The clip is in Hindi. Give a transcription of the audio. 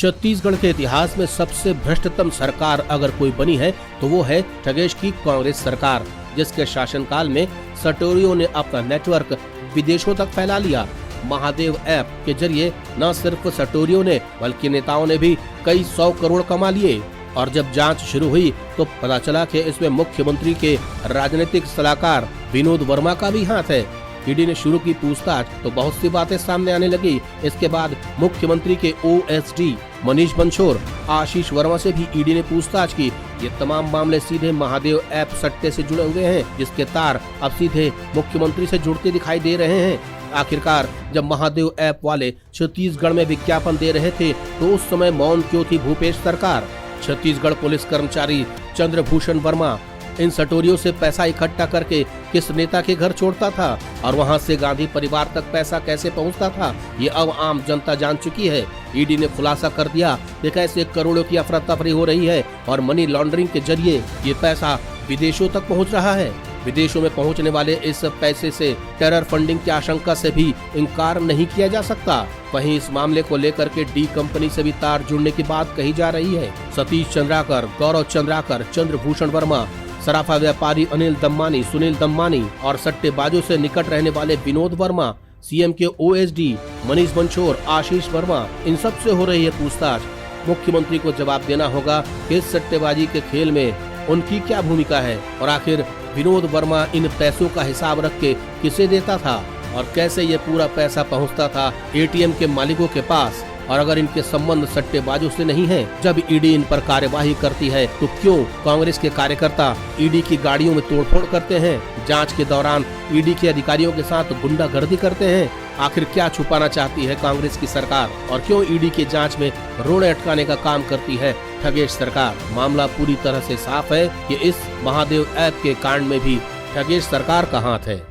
छत्तीसगढ़ के इतिहास में सबसे भ्रष्टतम सरकार अगर कोई बनी है तो वो है ठगेश की कांग्रेस सरकार, जिसके शासनकाल में सटोरियों ने अपना नेटवर्क विदेशों तक फैला लिया। महादेव ऐप के जरिए न सिर्फ सटोरियों ने बल्कि नेताओं ने भी कई 100 करोड़ कमा लिए। और जब जांच शुरू हुई तो पता चला कि इसमें मुख्यमंत्री के राजनीतिक सलाहकार विनोद वर्मा का भी हाथ है। ईडी ने शुरू की पूछताछ तो बहुत सी बातें सामने आने लगी। इसके बाद मुख्यमंत्री के ओएसडी मनीष बंसोड़, आशीष वर्मा से भी ईडी ने पूछताछ की। ये तमाम मामले सीधे महादेव ऐप सट्टे से जुड़े हुए हैं, जिसके तार अब सीधे मुख्यमंत्री से जुड़ते दिखाई दे रहे हैं। आखिरकार जब महादेव ऐप वाले छत्तीसगढ़ में विज्ञापन दे रहे थे तो उस समय मौन क्यों थी भूपेश सरकार? छत्तीसगढ़ पुलिस कर्मचारी चंद्रभूषण वर्मा इन सटोरियों से पैसा इकट्ठा करके किस नेता के घर छोड़ता था और वहां से गांधी परिवार तक पैसा कैसे पहुंचता था, ये अब आम जनता जान चुकी है। ईडी ने खुलासा कर दिया कि कैसे करोड़ों की अफरा तफरी हो रही है और मनी लॉन्ड्रिंग के जरिए ये पैसा विदेशों तक पहुंच रहा है। विदेशों में पहुंचने वाले इस पैसे से टेरर फंडिंग की आशंका से भी इनकार नहीं किया जा सकता। वहीं इस मामले को लेकर के डी कंपनी से भी तार जुड़ने की बात कही जा रही है। सतीश चंद्राकर, गौरव चंद्राकर, चंद्रभूषण वर्मा, सराफा व्यापारी अनिल दम्मानी, सुनील दम्मानी और सट्टेबाजों से निकट रहने वाले विनोद वर्मा, सीएम के ओएसडी मनीष बंसोड़, आशीष वर्मा, इन सब से हो रही है पूछताछ। मुख्यमंत्री को जवाब देना होगा कि इस सट्टेबाजी के खेल में उनकी क्या भूमिका है और आखिर विनोद वर्मा इन पैसों का हिसाब रख के किसे देता था और कैसे ये पूरा पैसा पहुंचता था एटीएम के मालिकों के पास। और अगर इनके संबंध सट्टेबाजों से नहीं है, जब ईडी इन पर कार्यवाही करती है तो क्यों कांग्रेस के कार्यकर्ता ईडी की गाड़ियों में तोड़फोड़ करते हैं, जांच के दौरान ईडी के अधिकारियों के साथ गुंडागर्दी करते हैं? आखिर क्या छुपाना चाहती है कांग्रेस की सरकार और क्यों ईडी की जांच में रोड़े अटकाने का काम करती है ठगेश सरकार? मामला पूरी तरह से साफ है कि इस महादेव ऐप के कांड में भी ठगेश सरकार का हाथ है।